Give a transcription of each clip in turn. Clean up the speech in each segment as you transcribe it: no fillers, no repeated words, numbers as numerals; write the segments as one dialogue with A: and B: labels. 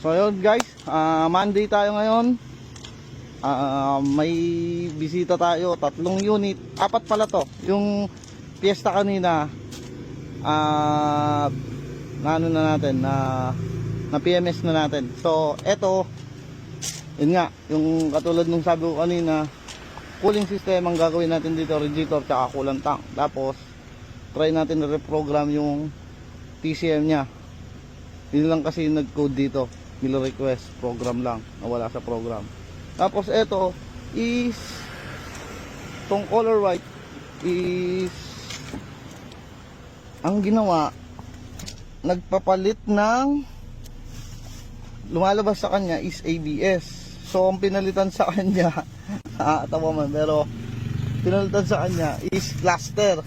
A: So yun guys, Monday tayo ngayon. May bisita tayo, 3 unit, 4 pala to. Yung piyesta kanina, na PMS na natin. So eto, yun nga, yung katulad nung sabi ko kanina, cooling system ang gagawin natin dito, radiator tsaka coolant tank. Tapos try natin reprogram yung TCM nya. Yun lang kasi nag-code dito, mill request program lang, nawala sa program. Tapos ito is tong color white is ang ginawa, nagpapalit ng lumalabas sa kanya is ABS. So ang pinalitan sa kanya tawa man, pero pinalitan sa kanya is cluster.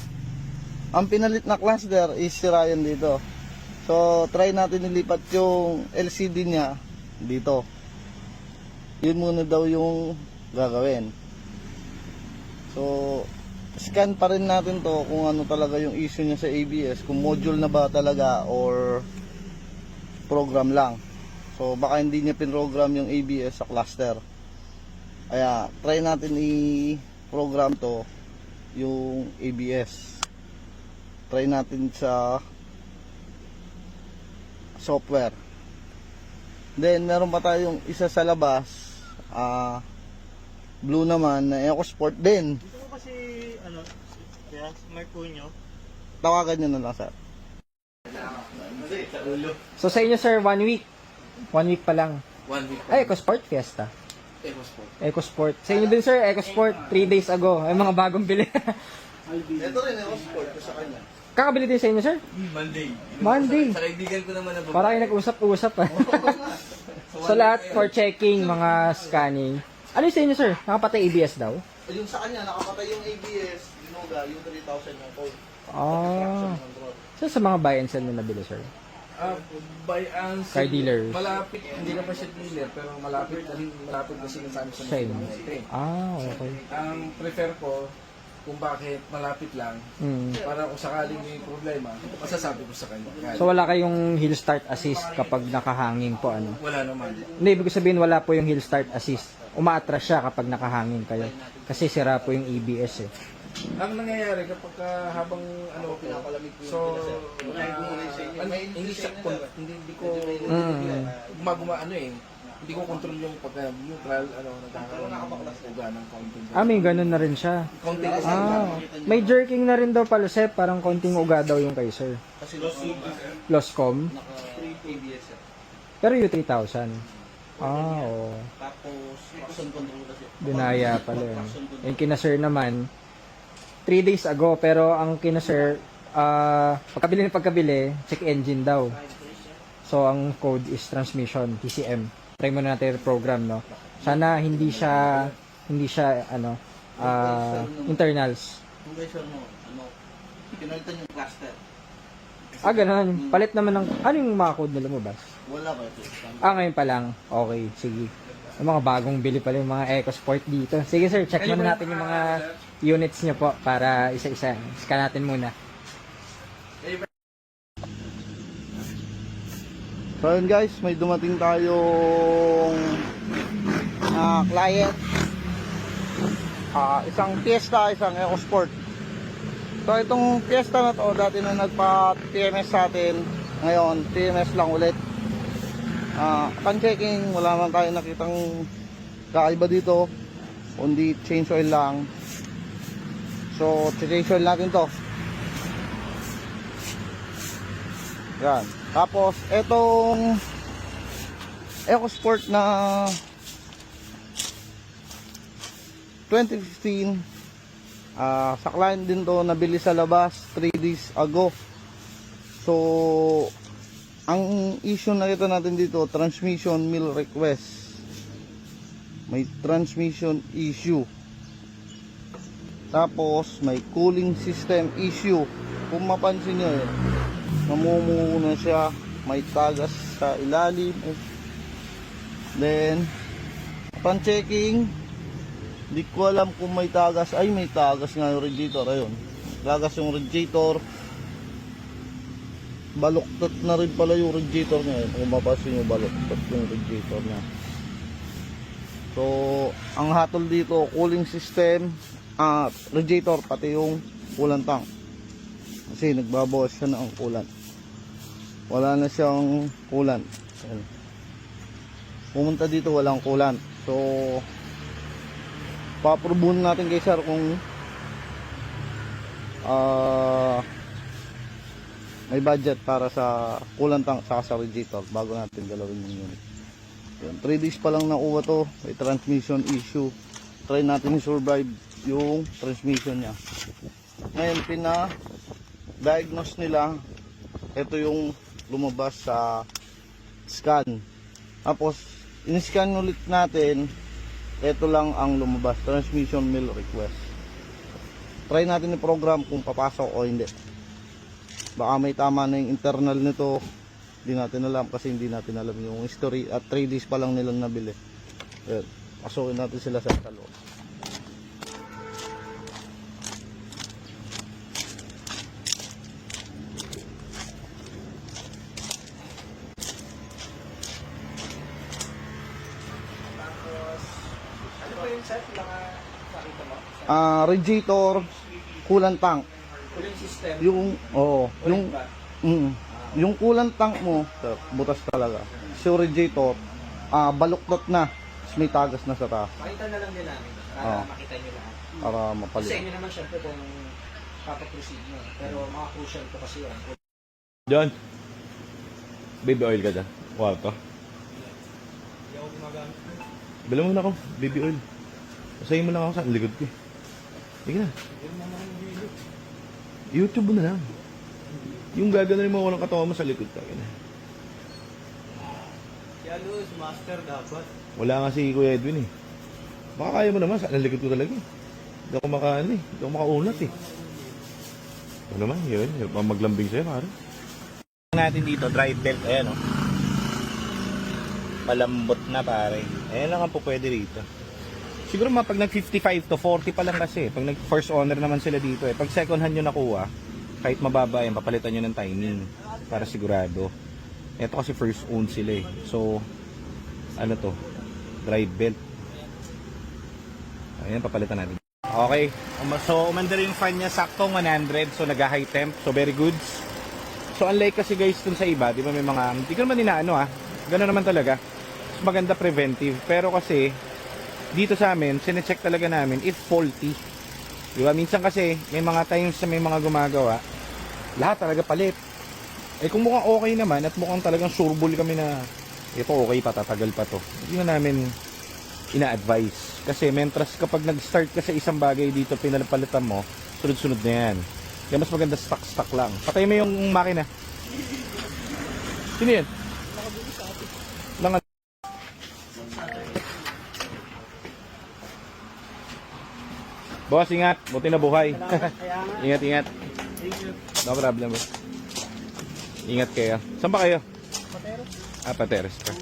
A: Ang pinalit na cluster is sira yan dito. So try natin ilipat yung LCD nya dito. Yun muna daw yung gagawin. So scan pa rin natin to kung ano talaga yung issue niya sa ABS, kung module na ba talaga or program lang. So baka hindi niya pinrogram yung ABS sa cluster. Kaya try natin i-program to yung ABS. Try natin sa software. Then meron pa tayong isa sa labas, blue naman na EcoSport din.
B: Dito ko kasi kaya smart po nyo.
A: Tawagan nyo na lang sir.
C: So sa inyo sir, 1 week. 1 week pa lang.
D: 1 week.
C: Ay, EcoSport Fiesta.
D: EcoSport.
C: EcoSport. Sa inyo din sir, EcoSport 3 days ago. Ay mga bagong bili.
A: Ito rin EcoSport ko sa kanya.
C: Kakabili din sa inyo sir? Monday.
D: Sa kaibigan ko naman na babae.
C: Para kayo nag-usap-usap ah. So lahat for checking, mga scanning. Ano yung sa inyo sir? Nakapatay ABS daw?
A: Yung sa kanya, nakapatay yung ABS, dinuga, yung 3,000 yung code.
C: So sa mga buy and sell na nabili sir?
D: By ang
C: Car dealer.
D: malapit, hindi na pa siya dealer, pero malapit kasi sa amin
C: Sa inyo? Okay.
D: Ang prefer ko, kung bakit malapit lang, para kung sakaling may problema, masasabi ko sa kanya.
C: So wala kayong hill start assist kapag nakahangin po ano?
D: Wala naman.
C: Hindi, ibig sabihin wala po yung hill start assist. Umaatras siya kapag nakahangin kayo. Kasi sira po yung ABS eh.
D: Ang nangyayari kapag habang
A: Pinapalamig po
D: so
A: yung
D: hindi ko gumaguma hindi ko control yung pagka yung trial nagkakaroon ng uga ng konting.
C: May ganun na rin siya.
D: Konting
C: May jerking na rin daw pala sir, parang konting uga daw yung kay sir.
A: Kasi
C: Loscom.
A: ABS sir.
C: Pero yung 3,000. Oo.
A: Tapos, traction control kasi.
C: Dinaya pala yun. Yung kina sir naman, 3 days ago, pero ang kina sir, pagkabili, check engine daw. So, ang code is transmission, TCM. Try muna natin yung program, no? Sana hindi siya, internals.
A: Kung guys, pinalitan yung cluster.
C: Ganun. Palit naman ng, ano yung mga code na lumabas?
A: Wala ba ito?
C: Ngayon pa lang. Okay, sige. Yung mga bagong bili pala yung mga EcoSport dito. Sige sir, check muna natin yung mga units nyo po para isa-isa. Scan natin muna.
A: So yun guys, may dumating tayong client. Isang Fiesta, isang EcoSport. So itong Fiesta na to, dati na nagpa-PMS sa atin. Ngayon, PMS lang ulit. Pan-checking, wala naman tayo nakitang kakaiba dito. Kundi change oil lang. So, change oil natin to. Yan. Tapos, etong EcoSport na 2015, sa client din to, nabili sa labas 3 days ago. So, ang issue na ito natin dito, transmission mill request. May transmission issue. Tapos, may cooling system issue. Kung mapansin nyo namumuna siya, may tagas sa ilalim. Then, upon checking, di ko alam kung may tagas. Ay, may tagas nga yung radiator. Ayun, tagas yung radiator. baluktot na rin pala yung radiator niya. Kung mapasin yung baluktot yung radiator niya. So, ang hatol dito, cooling system, radiator, pati yung coolant tank. Kasi nagbabawas siya ng coolant. Wala na siyang coolant. Ayan. Pumunta dito walang coolant. So, paprobuhin natin kay sir kung may budget para sa coolant tank saka sa radiator bago natin galawin yung unit. 3 days pa lang nakuha to, may transmission issue. Try natin i-survive yung transmission niya. Ngayon pina-diagnose nila, ito yung lumabas sa scan. Tapos in-scan ulit natin, ito lang ang lumabas, transmission mill request. Try natin i-program kung papasok o hindi. Baka may tama na yung internal nito, hindi natin alam kasi hindi natin alam yung history at 3 days pa lang nilang nabili. Pasukin natin sila sa loob.
C: Ano ba yung set? Nakakita mo?
A: Radiator, coolant tank.
C: Cooling system.
A: Yung coolant tank mo, butas talaga. So radiator, baluktot na. Tapos may tagas na sa taas.
C: Makita na lang din namin para makita nyo lahat.
A: Para
C: Kasi sa
A: mapalit.
C: inyo naman syempre kung papaproceed nyo. Pero mga crucial ko kasi yun.
E: John, baby oil ka dyan. Kwarto.
C: Hindi ako gumagamit.
E: Bila mo na ako, baby oil. Pasayin mo lang ako sa likod ko. Sige na. YouTube mo na lang. Yung gagano'n mo walang katawan mo sa likod ka.
B: Si ano, si Master dapat.
E: Wala nga si Kuya Edwin eh. Baka kaya mo naman, sa likod ko talaga eh. Hindi ako makaano eh. Hindi ako makaunat eh. Ano naman, yun. Yung maglambing sa'yo, pare. Natin dito, drive belt. Ayan o. Malambot na pare. Ayan lang ang po pwede rito. Siguro mga pag nag 55 to 40 pa lang kasi. Pag nag first owner naman sila dito eh. Pag second hand nyo nakuha, kahit mababa yan, papalitan nyo ng timing. Para sigurado. Ito kasi first own sila eh. So, ano to? Drive belt. Ayan, papalitan natin. Okay. So, umandar yung fan niya saktong 100. So, nag-high temp. So, very good. So, unlike kasi guys dun sa iba, di ba may mga, hindi ko naman inaano gano'n naman talaga. Mas maganda preventive. Pero kasi, dito sa amin, sinecheck talaga namin if faulty. Di ba? Minsan kasi, may mga times na may mga gumagawa, lahat talaga palit. Eh kung mukhang okay naman at mukhang talagang sureball kami na ito okay pa, tatagal pa to, hindi na namin ina-advise. Kasi mentras kapag nag-start ka sa isang bagay dito, pinapalitan mo, sunod-sunod na yan. Kaya mas maganda stock lang. Patay mo yung makina. Sino yan? Langan. Boss, ingat. Buti na buhay. Ingat. No problem, boss. Ingat kayo. Saan ba kayo? Pateros. Pateros pa.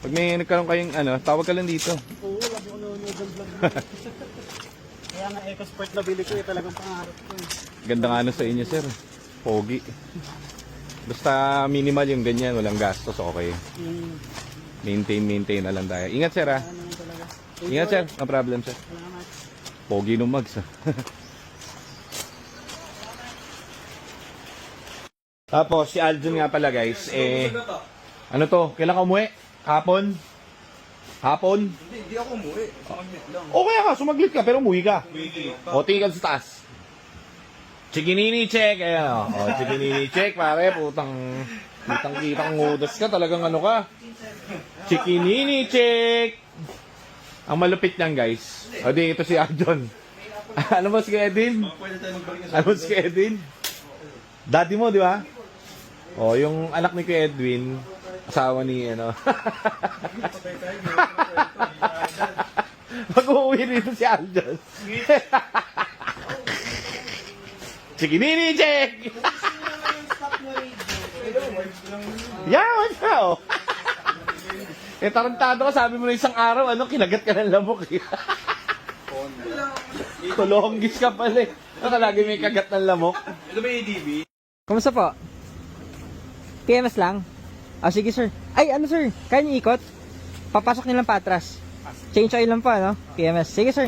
E: Pag may nagkaroon kayong tawag ka lang dito.
B: Oo, lagi ko nanonood ng vlog. Kaya nga EcoSport na bili ko talagang pangarap ko eh.
E: Ganda nga sa inyo, sir. Pogi. Basta minimal yung ganyan, walang gastos, okay. Maintain na lang tayo. Ingat, sir, ha? Ingat, sir. No problem, sir. Pogi nung mags, ha? Tapos, si Aljon nga pala, guys, ano to? Kailan ka umuwi? Hapon?
D: Hindi ako umuwi. Sumaglit lang.
E: Okay ka, sumaglit ka, pero umuwi ka. O, tingin ka sa taas. Chikinini check, ayan o. Chikinini check, pare, kitang ngudas ka, talagang ano ka. Chikinini check. Ang malupit niyan, guys. O, di, ito si Aljon. Ano mo si Edwin? Ano mo si Edwin? Daddy mo, di ba? O, yung anak ni Kuya Edwin, asawa ni, Mag-uwi rito si Aljon. Chikinini check! Yaman ka, oh. Tarantado ka, sabi mo na isang araw, kinagat ka ng lamok. Tulonggis ka pala eh. Lagi may kagat ng lamok.
D: Ito ba ADB?
C: Kamusta po? PMS lang? Ah, sige sir. Ay, ano sir? Kaya niyo ikot? Papasok niyo lang patras. Change oil lang po, ano? PMS. Sige sir.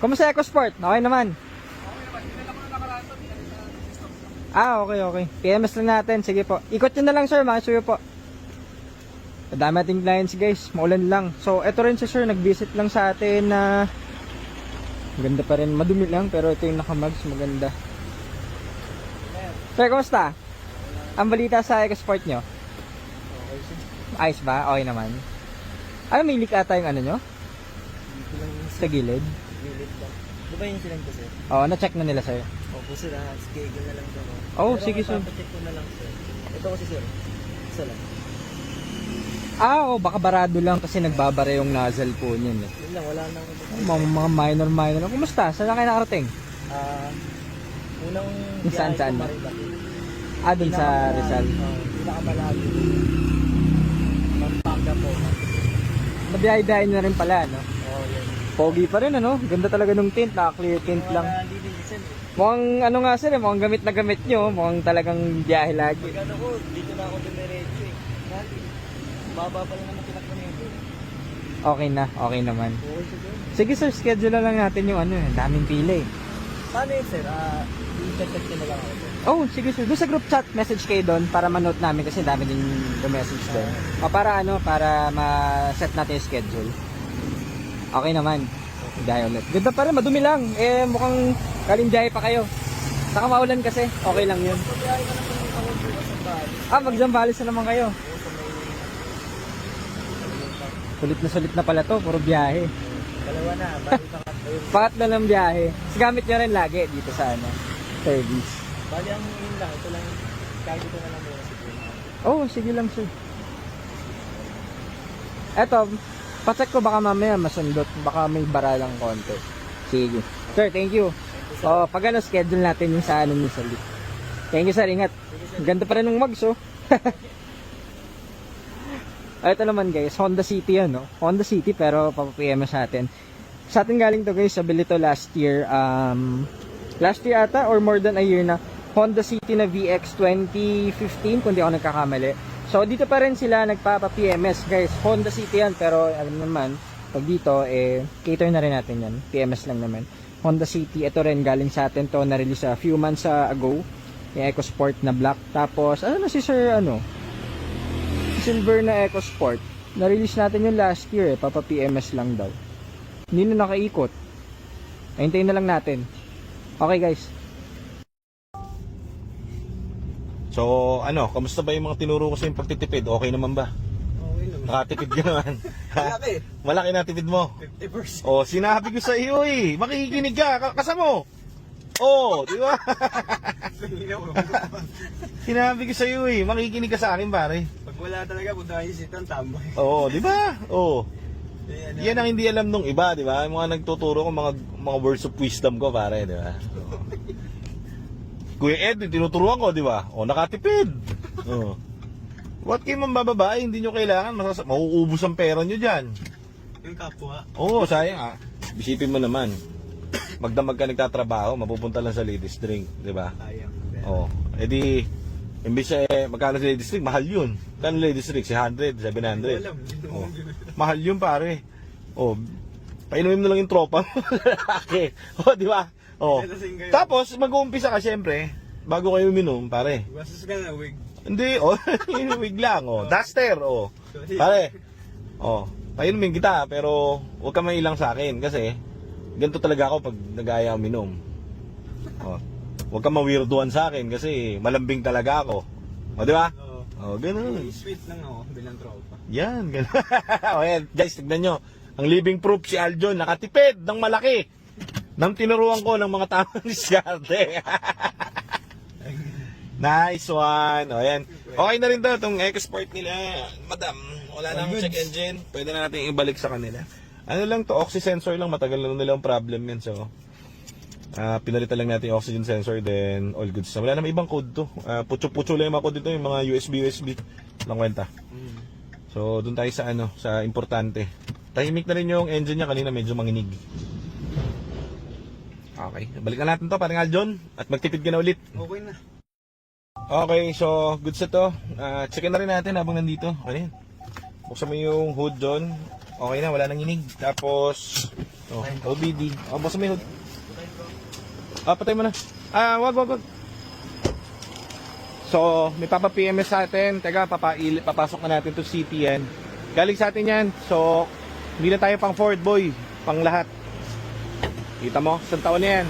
C: Kumusta EcoSport? Okay naman. Ah, okay. PMS lang natin. Sige po. Ikot nyo na lang sir, mga suyo po. Madami ating clients guys. Maulan lang. So, eto rin si sir. Nag-visit lang sa atin na maganda pa rin. Madumi lang, pero ito yung nakamags. Maganda. Sir, kumusta? Ang balita sa EcoSport nyo? Ayos ba? Okay naman. Ano, may leak ata yung ano nyo? Sa gilid?
B: Gilid lang. Di ba yung silang kasi?
C: Oo, na-check na nila sir.
B: Opo sir, schedule na lang sir.
C: Oh, sige sir.
B: Papacheck ko na lang sir. Ito kasi sir, isa lang.
C: Ah, oh, baka barado lang kasi nagbabara yung nozzle po niyan eh.
B: Yun lang, wala nang...
C: Mga minor lang. Kumusta? Saan na kayo nakarating?
B: Unang
C: Saan,
B: biyahe
C: saan
B: ko
C: ba?
B: Marilaki.
C: Ah, dun sa Rizal.
B: Pinakamalagi. Pampanga po.
C: Nabiyahe-biyahe na rin pala, no?
B: Oo, yun.
C: Pogi pa rin, ano? Ganda talaga nung tint, naka-clear tint lang.
B: Living design eh.
C: Mukhang ano nga sir, mukhang gamit na gamit nyo. Mukhang talagang biyahe lagi.
B: Pag ano ko, dito na ako dumiretso eh. Dati, baba pa lang naman tinakbo nito.
C: Okay naman.
B: Okay siguro.
C: Sige sir, schedule na lang natin yung ano, daming pila eh.
B: Paano yun sir? I-check ko na lang ako sir.
C: Oh, sige sir. Doon sa group chat, message kayo doon para ma-note namin kasi dami din message doon. O para ano, para ma-set natin yung schedule. Okay naman. Biyahe ulit. Ganda pa rin, madumi lang. Eh, mukhang galing biyahe pa kayo. Saka maulan kasi, okay lang yun. Ah, mag-Zambales na naman kayo. Sulit na pala to, puro biyahe.
B: Dalawa na, bali pangatlo yun.
C: Pangatlo ng biyahe. Tapos gamit nyo rin lagi dito sa ano, service.
B: Bali ang yun lang, ito lang, kahit ito na lang muna siguro.
C: Oh, sige lang sir. Eto, pacheck ko baka mamaya masundot. Baka may bara lang konti. Sige. Sir, thank you. Oh, pag ano, schedule natin yung sa ano ni Sally. Thank you sir, ingat. Ganda pa rin ng mags oh. Ito naman guys, Honda City yan no. Honda City pero papa-PM sa atin. Sa atin galing to guys, sabili to last year. Last year ata or more than a year na. Honda City na VX 2015 kung di ako nagkakamali. So dito pa rin sila nagpapa-PMS guys. Honda City yan pero alam naman pag dito cater na rin natin yan. PMS lang naman. Honda City, ito rin galing sa atin to, na-release a few months ago. Yung EcoSport na black. Tapos ano na si sir silver na EcoSport. Na-release natin yung last year papa-PMS lang daw. Hindi na nakaikot. Hintayin na lang natin. Okay guys.
E: So, ano, kamusta ba yung mga tinuro ko sa yung pagtitipid? Okay naman ba?
B: Okay naman.
E: Nakatipid ka naman.
B: Malaki.
E: Malaki na tipid mo.
B: 50%.
E: Oh, sinabi ko sa iyo eh. Makikinig ka, kasamo. Oh, di ba? Sinabi ko sa iyo eh, makikinig ka sa akin pare.
B: Pag wala talaga, punta kayo si Tan tambay.
E: Oo, di ba? Oo. Yan ang hindi alam nung iba, di ba? Yung mga nagtuturo ko, mga words of wisdom ko pare, di ba? Kuya Ed, tinuturuan ko, di ba? O, nakatipid. O. What kayo mambababae, hindi nyo kailangan, mauubos ang pera nyo dyan.
B: Yung kapwa.
E: Oo, sayang ah. Isipin mo naman, magdamag ka nagtatrabaho, mapupunta lang sa ladies drink, di ba?
B: Sayang.
E: Oo. Edi, imbis magkano sa ladies drink, mahal yun. Kano ladies drink? 600, 700. Oh. Mahal yun pare. Oh, painumin mo na lang yung tropa mo. Lalaki. Oh, di ba? Oh. Tapos mag-uumpisa ka syempre bago kayo uminom, pare.
B: Bastos ka na, wig.
E: Hindi, oh, wig lang, oh. Duster, oh. Pare. Oh, painumin kita pero huwag ka mailang sa akin kasi ganito talaga ako pag nag-aaya uminom. Oh. Huwag ka mawirduan sa akin kasi malambing talaga ako. O, di ba?
B: Oo.
E: Oh, ganun.
B: Sweet lang ako bilang tropa.
E: Yan, ganun. O, yan, guys, tignan nyo. Ang living proof si Aljon, nakatipid ng malaki. Nang tinuruan ko ng mga tamang diskarte. Nice one. O, yan. Okay na rin daw itong EcoSport nila. Madam, wala na akong check engine. Pwede na natin ibalik sa kanila. Ano lang to, oxy sensor lang. Matagal na nilang problem yan. So, pinalitan lang natin yung oxygen sensor, then all goods. Wala naman ibang code to. Putyo-putyo lang yung mga code dito, yung mga USB. Lang kwenta. So, dun tayo sa sa importante. Tahimik na rin yung engine niya, kanina medyo manginig. Okay, balikan natin to, parang Aljon, at magtipid ka na ulit.
B: Okay na.
E: Okay, so goods na to. Checkin na rin natin habang nandito. Okay. Buksan mo yung hood doon. Okay na, wala nang inig. Tapos, OBD. Buksan mo yung hood. Patay mo na. Wag. So, may papa-PMS sa atin. Teka, papasok na natin to CTN. Galing sa atin yan. So, hindi na tayo pang Ford boy. Pang lahat. Kita mo, isang taon na yan.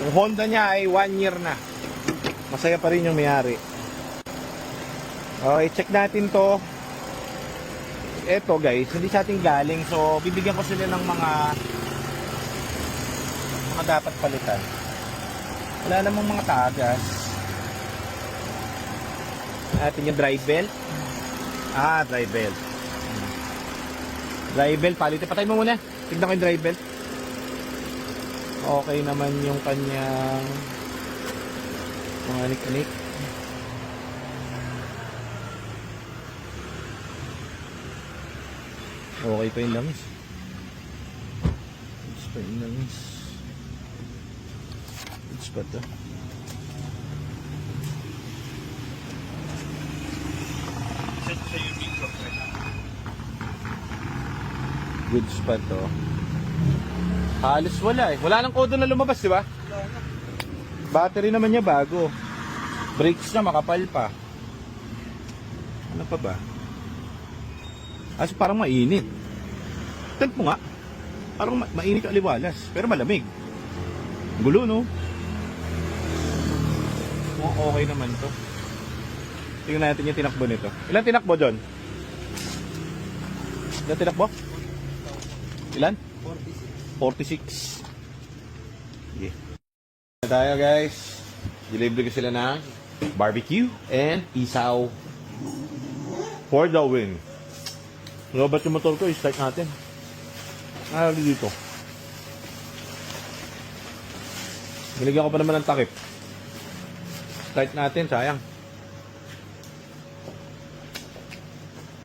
E: Yung Honda niya ay 1 year na. Masaya pa rin yung may-ari. Okay, check natin to. Eto guys, hindi sa ating galing. So, bibigyan ko sila ng mga dapat palitan. Wala namang mga tagas. Atin yung drive belt. Drive belt. Drive belt, palitin. Patay mo muna. Tignan ko yung drive belt. Okay naman yung kanyang mga anik-anik. Okay pa yung langis. It's pa yung langis. It's pa to. Good spot to. Halos wala eh. Wala nang kodo na lumabas, di ba? Battery naman niya bago. Brakes na makapal pa. Ano pa ba? Parang mainit. Tent mo nga. Parang mainit ang liwalas. Pero malamig. Gulo, no? Okay naman to. Tingnan natin yung tinakbo nito. Ilan tinakbo, John? Ilan tinakbo? Ilan? 46. Yeah. Tayo guys. Deliver ko sila ng barbecue and isaw for the win. Lobat yung motor ko, i-start natin. Dito. Binigyan ko pa naman ng takip. Start natin, sayang.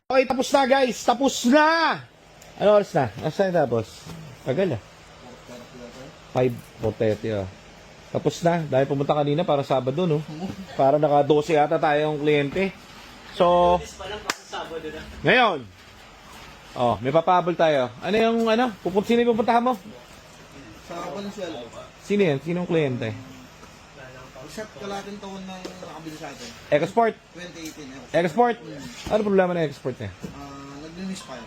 E: Okay, tapos na guys. Tapos na! Ano oras na? Asa na tapos? Tagal 5:30 Tapos na. Dahil pumunta kanina para Sabado, no? Para naka 12 yata tayong kliyente. So, ngayon, may papabol tayo. Ano yung sino yung pupuntahan mo?
A: Sa Valenzuela.
E: Sino yan? Sinong kliyente?
A: Shot kalating taon na nakabili sa atin.
E: EcoSport?
A: 2018.
E: EcoSport? Ano problema ng EcoSport niya?
A: Nag-misfire.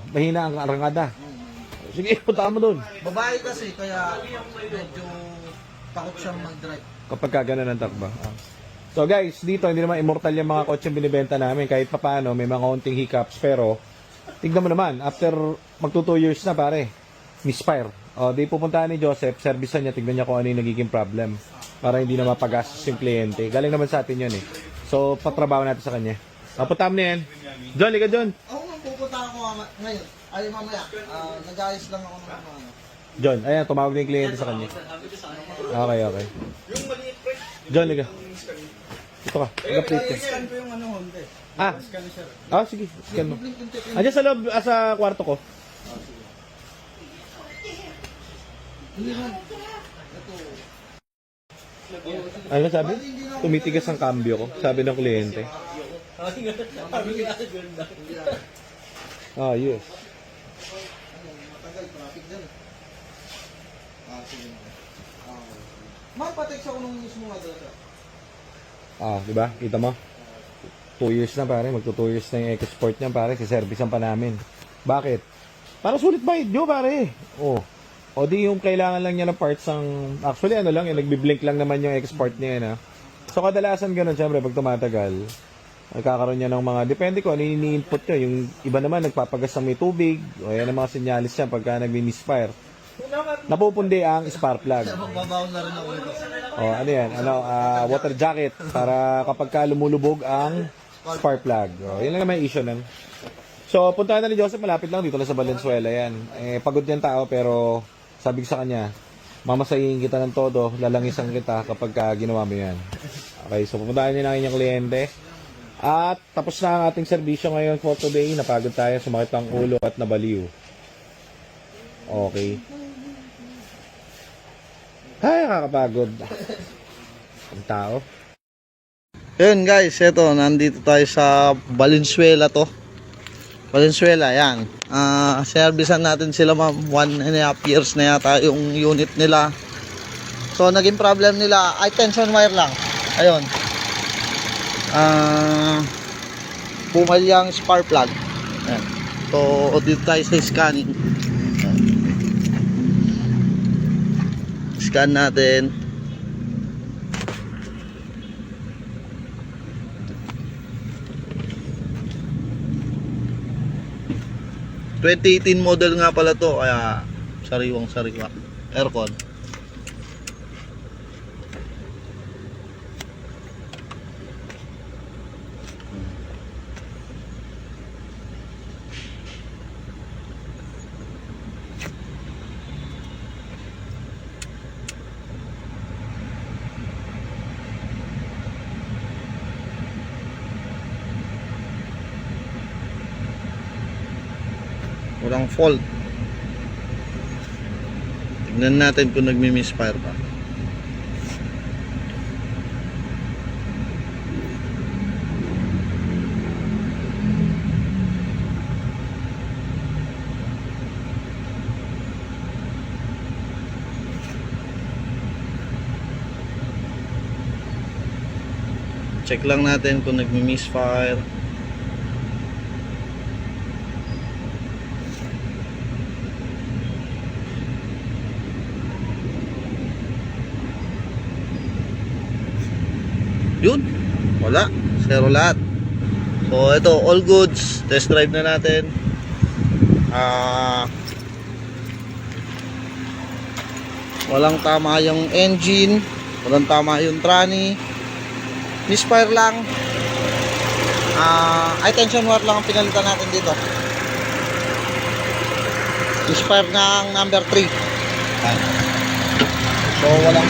E: Mahina ang arangada. Sige, puntahan mo doon.
A: Babae kasi, kaya medyo takot siyang mag-drive.
E: Kapag kagana ng takba. So guys, dito hindi naman immortal yung mga kotseng binibenta namin. Kahit papaano, may mga konting hiccups. Pero, tignan mo naman, after magto 2 years na pare, misfire. Di pupuntahan ni Joseph, servicean niya, tignan niya kung ano yung nagiging problem. Para hindi na mapagastos yung kliyente. Galing naman sa atin yun eh. So, patrabaho natin sa kanya. Puntahan mo na yan. John, liga John.
A: Ako nga pupunta ako ngayon. Ay, mamaya. Nag-ayos lang ako ng mga
E: John, ayan, tumawag na yung kliyente sa kanya. Okay. John, liga. Ito ka, nag-update ka.
B: Scan ko yung Honda. Scan siya.
E: Sige, scan mo. Andiyan sa loob, sa kwarto ko. Ano sabi? Tumitigas ang cambio ko, sabi ng kliyente. Yes.
A: matagal, traffic dyan. Sige. Ma'am, patext ako nung mismo address.
E: Di ba? Kita mo? 2 years na pare, magto 2 years na yung EcoSport niya pare, si-servicean pa namin. Bakit? Para sulit bayad nyo pare. O di yung kailangan lang niya ng parts ng, actually lang, yung nagbi-blink lang naman yung EcoSport niya yun. So kadalasan ganun, syempre pag tumatagal, nagkakaroon niya ng mga, depende ko ano yung ni-input nyo. Yung iba naman nagpapagas ng may tubig, o yan ang mga sinyalis niya pagka nagmi-misfire. Napupundi ang spark plug.
A: Magbabaon na rin ako ito.
E: Ano yan? Water jacket para kapag ka lumulubog ang spark plug. Yun lang naman yung issue nun. So, puntahan na ni Joseph, malapit lang dito na sa Valenzuela yan. Pagod yan tao pero sabi ko sa kanya, mamasahin kita ng todo, lalangisan kita kapag ka ginawa mo yan. Okay, so pupuntahan niyo na ang inyong kliyente. At tapos na ang ating serbisyo ngayon for today. Napagod tayo, sumakit ang ulo at nabaliw. Okay. Ay, nakakapagod. Ang tao.
A: Yun guys, eto, nandito tayo sa Valenzuela to. Valenzuela, yan. Servicean natin sila ma'am. 1.5 years na yata yung unit nila. So, naging problem nila, ay tension wire lang. Ayun. Pumalyang spark plug. Ayan. So, dito tayo sa scanning. Ayan. Scan natin. ...2018 model nga pala to, kaya sariwang sariwa. Aircon. Walang fault. Tignan natin kung nagmi-misfire pa. Check lang natin kung nagmi-misfire. Yun, wala, zero lahat. So ito, all goods. Test drive na natin. Walang tama yung engine, walang tama yung tranny. Misfire lang. Ay tension wire lang ang pinalitan natin dito. Misfire ng number 3. So walang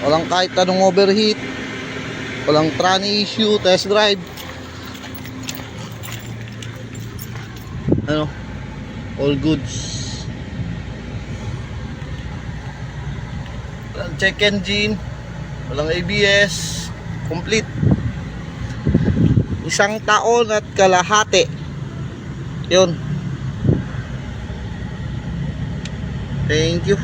A: walang kahit anong overheat, walang tranny issue. Test drive, ano, all goods. Walang check engine, walang ABS, complete. Isang taon at kalahati. Yun. Thank you.